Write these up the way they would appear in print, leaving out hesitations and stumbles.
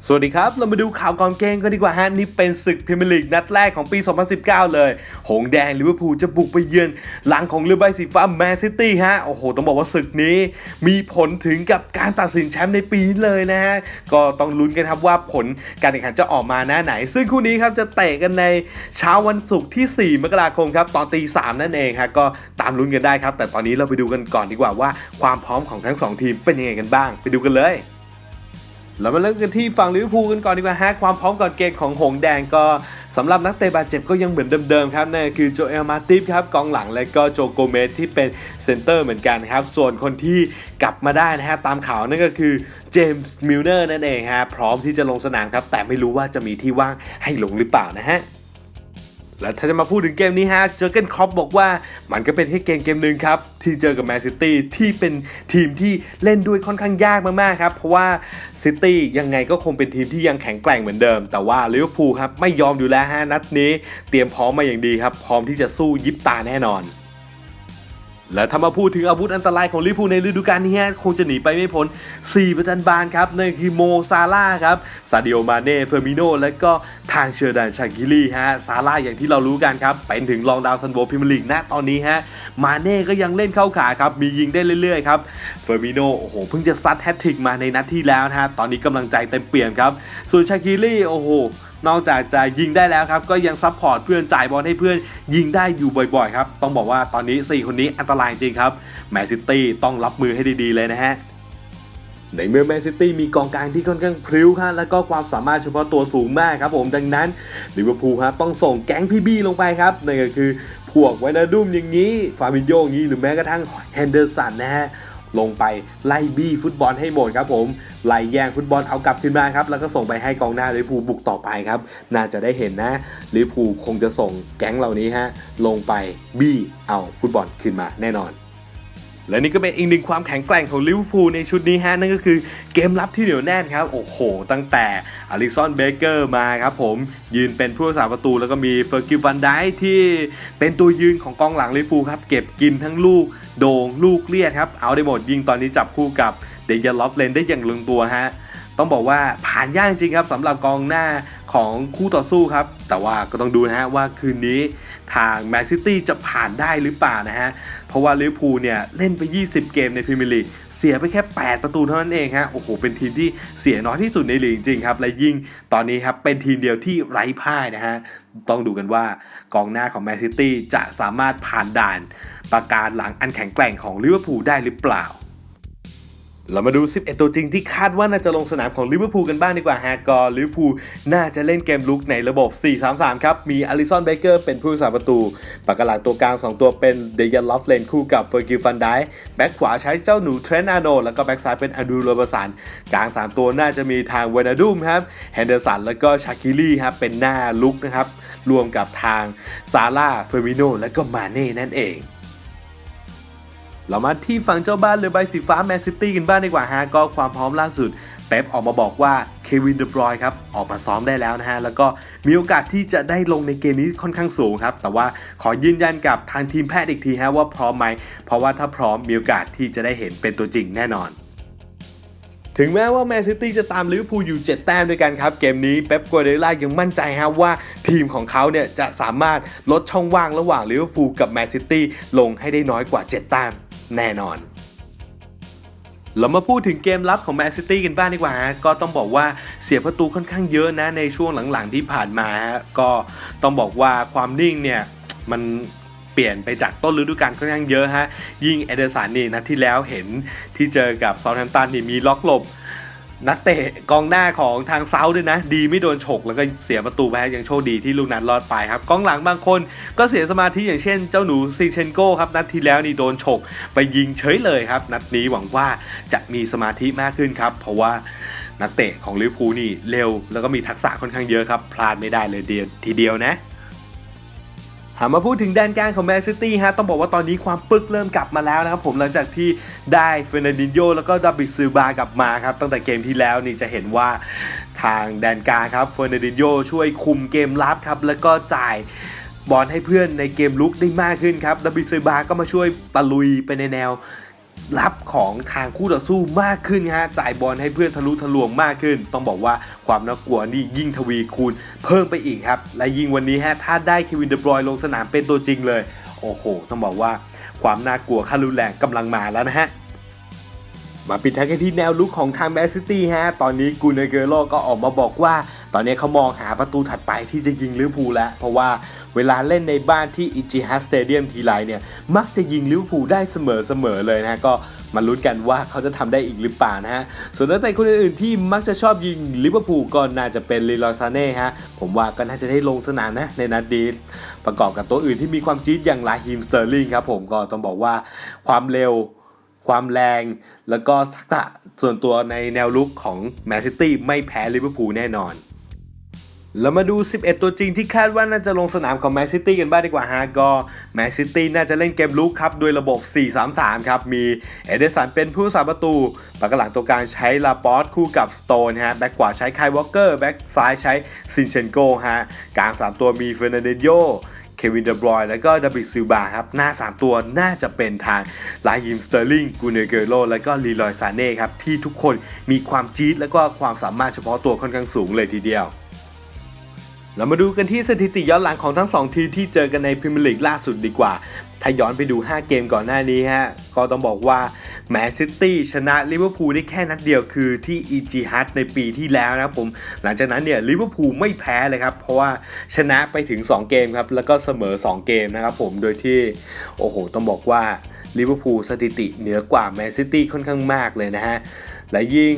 สวัสดีครับเรามาดูข่าวก่อนเกมกันดีกว่าฮะนี่เป็นศึกพรีเมียร์ลีกนัดแรกของปี 2019 เลยหงส์แดงลิเวอร์พูลจะบุกไปเยือนหลังของเรือใบสีฟ้าแมนซิตี้ฮะโอ้โหต้องบอกว่าศึกนี้มีผลถึงกับการตัดสินแชมป์ในปีนี้เลยนะฮะก็ต้องลุ้นกันครับว่าผลการแข่งขันจะออกมาหน้าไหนซึ่งคู่นี้ครับจะเตะกันในเช้าวันศุกร์ที่ 4 มกราคมครับตอนตี 3นั่นเองฮะก็ตามลุ้นกันได้ครับแต่ตอนนี้เราไปดูกันก่อนดีกว่าว่าความพร้อมของทั้ง2ทีมเป็นยังไงกันบ้างไปดูกันเลยเรามาเริ่มกันที่ฝั่งลิเวอร์พูลกันก่อนดีกว่าฮะความพร้อมก่อนเกมของหงส์แดงก็สำหรับนักเตะบาดเจ็บก็ยังเหมือนเดิมๆครับนั่นคือโจเอลมาติฟครับกองหลังและก็โจโกเมสที่เป็นเซนเตอร์เหมือนกันครับส่วนคนที่กลับมาได้นะฮะตามข่าวนั่นก็คือเจมส์มิลเนอร์นั่นเองฮะพร้อมที่จะลงสนามครับแต่ไม่รู้ว่าจะมีที่ว่างให้ลงหรือเปล่านะฮะแล้วถ้าจะมาพูดถึงเกมนี้ฮะเจอร์เก้นคล็อปบอกว่ามันก็เป็นแค่เกมหนึ่งครับที่เจอกับแมนซิตี้ที่เป็นทีมที่เล่นด้วยค่อนข้างยากมากๆครับเพราะว่าซิตี้ยังไงก็คงเป็นทีมที่ยังแข็งแกร่งเหมือนเดิมแต่ว่าลิเวอร์พูลครับไม่ยอมอยู่แล้วฮะนัดนี้เตรียมพร้อมมาอย่างดีครับพร้อมที่จะสู้ยิบตาแน่นอนและถ้ามาพูดถึงอาวุธอันตรายของลิเวอร์พูลในฤดูกาลนี้คงจะหนีไปไม่พ้น4ประจันบานครับนั่นคือโมซาร่าครับซาดิโอมาเน่เฟอร์มิโนและก็ทางเชอร์แดนชากิลีฮะซาร่าอย่างที่เรารู้กันครับเป็นถึงรองดาวซันโวพรีเมียร์ลีกณตอนนี้ฮะมาเน่ก็ยังเล่นเข้าขาครับมียิงได้เรื่อยๆครับเฟอร์มิโนโอ้โหเพิ่งจะซัดแฮตทริกมาในนัดที่แล้วนะฮะตอนนี้กำลังใจเต็มเปี่ยมครับส่วนชากิลีโอ้โหนอกจากจะยิงได้แล้วครับก็ยังซัพพอร์ตเพื่อนจ่ายบอลให้เพื่อนยิงได้อยู่บ่อยๆครับต้องบอกว่าตอนนี้4คนนี้อันตรายจริงครับแมนซิตี้ต้องรับมือให้ดีๆเลยนะฮะในเมื่อแมนซิตี้มีกองกลางที่ค่อนข้างพริ้วครับและก็ความสามารถเฉพาะตัวสูงมากครับผมดังนั้นลิเวอร์พูลครับต้องส่งแก๊งพี่บี้ลงไปครับนั่นก็คือพวกไวนาดุมอย่างนี้ฟาบินโญอย่างนี้หรือแม้กระทั่งแฮนเดอร์สันนะฮะลงไปไล่บี้ฟุตบอลให้หมดครับผมไล่แย่งฟุตบอลเอากลับขึ้นมาครับแล้วก็ส่งไปให้กองหน้าลิเวอร์พูลบุกต่อไปครับน่าจะได้เห็นนะลิเวอร์พูลคงจะส่งแก๊งเหล่านี้ฮะลงไปบี้เอาฟุตบอลขึ้นมาแน่นอนและนี่ก็เป็นอีกหนึ่งความแข็งแกร่งของลิเวอร์พูลในชุดนี้ฮะนั่นก็คือเกมรับที่เหนียวแน่นครับโอ้โหตั้งแต่อลิสันเบเกอร์มาครับผมยืนเป็นผู้รักษาประตูแล้วก็มีเฟอร์กิลvanไดค์ที่เป็นตัวยืนของกองหลังลิเวอร์พูลครับเก็บกินทั้งลูกโด่งลูกเลียดครับเอาได้หมดยิงตอนนี้จับคู่กับเดยัน ลอฟเลนได้อย่างลงตัวฮะต้องบอกว่าผ่านยากจริงครับสำหรับกองหน้าของคู่ต่อสู้ครับแต่ว่าก็ต้องดูนะฮะว่าคืนนี้ทางแมนซิตี้จะผ่านได้หรือเปล่านะฮะเพราะว่าลิเวอร์พูลเนี่ยเล่นไป20เกมในพรีเมียร์ลีกเสียไปแค่8ประตูเท่านั้นเองฮะโอ้โหเป็นทีมที่เสียน้อยที่สุดในลีกจริงๆครับและยิ่งตอนนี้ครับเป็นทีมเดียวที่ไร้พ่ายนะฮะต้องดูกันว่ากองหน้าของแมนซิตี้จะสามารถผ่านด่านประการหลังอันแข็งแกร่งของลิเวอร์พูลได้หรือเปล่าเรามาดู11ตัวจริงที่คาดว่าน่าจะลงสนามของลิเวอร์พูลกันบ้างดีกว่าฮะก็ลิเวอร์พูลน่าจะเล่นเกมลุกในระบบ 4-3-3 ครับมีอลิสันเบเกอร์เป็นผู้รักษาประตูปากกาหลังตัวกลาง2ตัวเป็นเดยัน ลอฟเลนคู่กับเฟอร์กิล vanไดค์แบ็คขวาใช้เจ้าหนูเทรนต์ อาร์โนลด์แล้วก็แบ็คซ้ายเป็นอันดรู โรเบอร์สันกลาง3ตัวน่าจะมีทางเวนาดุมครับแฮนเดอร์สันแล้วก็ชาคิลี่ครับเป็นหน้าลุกนะครับรวมกับทางซาร่าเฟอร์มิโนและก็มาเน่นั่นเองเรามาที่ฝั่งเจ้าบ้านเรือใบสีฟ้าแมนซิตี้กันบ้างดีกว่าฮะก็ความพร้อมล่าสุดเป๊ปออกมาบอกว่าเควิน เดบรอยน์ครับออกมาซ้อมได้แล้วนะฮะแล้วก็มีโอกาสที่จะได้ลงในเกมนี้ค่อนข้างสูงครับแต่ว่าขอยืนยันกับทางทีมแพทย์อีกทีฮะว่าพร้อมไหมเพราะว่าถ้าพร้อมมีโอกาสที่จะได้เห็นเป็นตัวจริงแน่นอนถึงแม้ว่าแมนซิตี้จะตามลิเวอร์พูลอยู่7แต้มด้วยกันครับเกมนี้เป๊ป กัวร์ดิโอลายังมั่นใจฮะว่าทีมของเขาเนี่ยจะสามารถลดช่องว่างระหว่างลิเวอร์พูลกับแมนซิตี้ลงให้ได้น้อยกว่า7แต้มแน่นอนเรามาพูดถึงเกมลับของแมนซิตี้กันบ้างดีกว่าฮะก็ต้องบอกว่าเสียประตูค่อนข้างเยอะนะในช่วงหลังๆที่ผ่านมาก็ต้องบอกว่าความนิ่งเนี่ยมันเปลี่ยนไปจากต้นฤดูกาลค่อนข้างเยอะฮะยิ่งเอเดอร์สันนี่นัดที่แล้วเห็นที่เจอกับเซาท์แฮมป์ตันนี่มีล็อกหลบนักเตะกองหน้าของทางเซาท์ด้วยนะดีไม่โดนฉกแล้วก็เสียประตูไปยังโชคดีที่ลูกนั้นรอดไปครับกองหลังบางคนก็เสียสมาธิอย่างเช่นเจ้าหนูซิเชนโก้ครับนัดที่แล้วนี่โดนฉกไปยิงเฉยเลยครับนัดนี้หวังว่าจะมีสมาธิมากขึ้นครับเพราะว่านักเตะของลิเวอร์พูลนี่เร็วแล้วก็มีทักษะค่อนข้างเยอะครับพลาดไม่ได้เลยทีเดียวนะมาพูดถึงแดนกลางของแมนซิตี้ฮะต้องบอกว่าตอนนี้ความปึกเริ่มกลับมาแล้วนะครับผมหลังจากที่ได้เฟอร์นันดินโญแล้วก็ดาวิดซิลบากลับมาครับตั้งแต่เกมที่แล้วนี่จะเห็นว่าทางแดนกลางครับเฟอร์นันดินโญช่วยคุมเกมรับครับแล้วก็จ่ายบอลให้เพื่อนในเกมลุกได้มากขึ้นครับดาวิดซิลบาก็มาช่วยตะลุยไปในแนว รับของทางคู่ต่อสู้มากขึ้นฮะจ่ายบอลให้เพื่อนทะลุทะลวงมากขึ้นต้องบอกว่าความน่ากลัวนี่ยิ่งทวีคูณเพิ่มไปอีกครับและยิ่งวันนี้ฮะถ้าได้เควินเดบรอยน์ลงสนามเป็นตัวจริงเลยโอ้โหต้องบอกว่าความน่ากลัวขั้นรุนแรงกำลังมาแล้วนะฮะมาปิดท้ายกันที่แนวลุกของทางแมนซิตี้ฮะตอนนี้กูนเกโรก็ออกมาบอกว่าตอนนี้เขามองหาประตูถัดไปที่จะยิงลิเวอร์พูลแล้วเพราะว่าเวลาเล่นในบ้านที่อิจิฮัดสเตเดียมทีไรเนี่ยมักจะยิงลิเวอร์พูลได้เสมอเลยนะก็มาลุ้นกันว่าเขาจะทำได้อีกหรือเปล่านะฮะส่วนนักเตะคนอื่นๆที่มักจะชอบยิงลิเวอร์พูลก็น่าจะเป็นลีรอยซาเน่ฮะผมว่าก็น่าจะได้ลงสนามนะในนัดนี้ประกอบกับตัวอื่นที่มีความจี๊ดอย่างลาฮีมสเตอร์ลิงครับผมก็ต้องบอกว่าความเร็วความแรงแล้วก็ทักษะส่วนตัวในแนวลุกของแมนซิตี้ไม่แพ้ลิเวอร์พูลแน่นอนแล้วมาดู 11 ตัวจริงที่คาดว่าน่าจะลงสนามของแมนซิตี้กันบ้างดีกว่าฮะก็แมนซิตี้น่าจะเล่นเกมลุกครับโดยระบบ 4-3-3 ครับมีเอเดสันเป็นผู้รักษาประตูปากหลังตัวกลางใช้ลาปอร์ตคู่กับสโตนฮะแบ็กขวาใช้ไคลวอลเกอร์แบ็กซ้ายใช้ซินเชนโกฮะกลาง3ตัวมีเฟอร์นันเดโญเควินเดบรอยน์แล้วก็ดาวิดซิลบาครับหน้า3ตัวน่าจะเป็นทางลาฮิมสเตอร์ลิงกูเนเกโรแล้วก็ลีรอยซาเน่ครับที่ทุกคนมีความจี๊ดแล้วก็ความสามารถเฉพาะตัวค่อนข้างสูงเลยทีเดียวเรามาดูกันที่สถิติย้อนหลังของทั้ง2ทีมที่เจอกันในพรีเมียร์ลีกล่าสุดดีกว่าถ้าย้อนไปดู5เกมก่อนหน้านี้ฮะก็ต้องบอกว่าแมนซิตี้ชนะลิเวอร์พูลได้แค่นัดเดียวคือที่อีจิฮัดในปีที่แล้วนะครับผมหลังจากนั้นเนี่ยลิเวอร์พูลไม่แพ้เลยครับเพราะว่าชนะไปถึง2เกมครับแล้วก็เสมอ2เกมนะครับผมโดยที่โอ้โหต้องบอกว่าลิเวอร์พูลสถิติเหนือกว่าแมนซิตี้ค่อนข้างมากเลยนะฮะและยิ่ง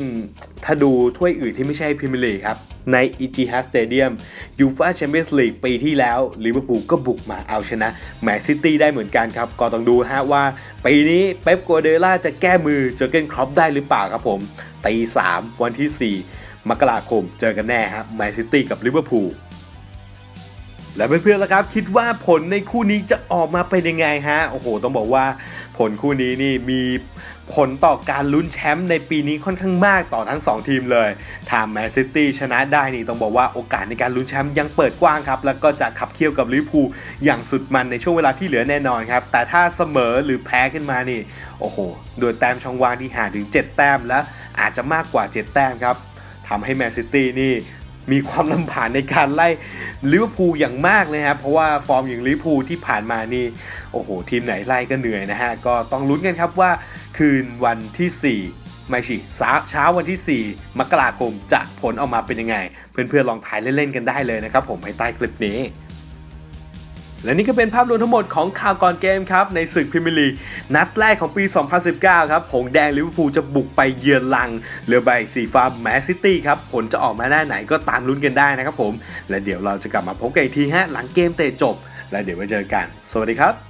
ถ้าดูถ้วยอื่นที่ไม่ใช่พรีเมียร์ลีกครับในอีจิฮัดสเตเดียมยูฟ่าแชมเปี้ยนส์ลีกปีที่แล้วลิเวอร์พูลก็บุกมาเอาชนะแมนซิตี้ได้เหมือนกันครับก็ต้องดูฮะว่าปีนี้เป๊ปกัวเดล่าจะแก้มือเจอเกนคล็อปได้หรือเปล่าครับผมตี 3วันที่4มกราคมเจอกันแน่ครับแมนซิตี้กับลิเวอร์พูลและเพื่อนๆล่ะครับคิดว่าผลในคู่นี้จะออกมาเป็นยังไงฮะโอ้โหต้องบอกว่าผลคู่นี้นี่มีผลต่อการลุ้นแชมป์ในปีนี้ค่อนข้างมากต่อทั้ง2ทีมเลยถ้าแมนซิตี้ชนะได้นี่ต้องบอกว่าโอกาสในการลุ้นแชมป์ยังเปิดกว้างครับแล้วก็จะขับเคี่ยวกับลิเวอร์พูลอย่างสุดมันในช่วงเวลาที่เหลือแน่นอนครับแต่ถ้าเสมอหรือแพ้ขึ้นมานี่โอ้โหโดยแต้มช่องว่างที่ห่างถึง7แต้มและอาจจะมากกว่า7แต้มครับทำให้แมนซิตี้นี่มีความลำบากในการไล่ลิเวอร์พูลอย่างมากเลยครับเพราะว่าฟอร์มอย่างลิเวอร์พูลที่ผ่านมานี่โอ้โหทีมไหนไล่ก็เหนื่อยนะฮะก็ต้องลุ้นกันครับว่าคืนวันที่4ไม่ใช่เช้าวันที่4มกราคมจะผลออกมาเป็นยังไงเพื่อนๆลองทายเล่นๆกันได้เลยนะครับผมให้ใต้คลิปนี้และนี่ก็เป็นภาพรวมทั้งหมดของข่าวก่อนเกมครับในศึกพรีเมียร์ลีกนัดแรกของปี 2019 ครับหงส์แดงลิเวอร์พูลจะบุกไปเยือนลังเรือใบสีฟ้าแมนซิตี้ครับผลจะออกมาหน้าไหนก็ตามลุ้นกันได้นะครับผมและเดี๋ยวเราจะกลับมาพบกันอีกทีฮะหลังเกมเตะจบและเดี๋ยวไว้เจอกันสวัสดีครับ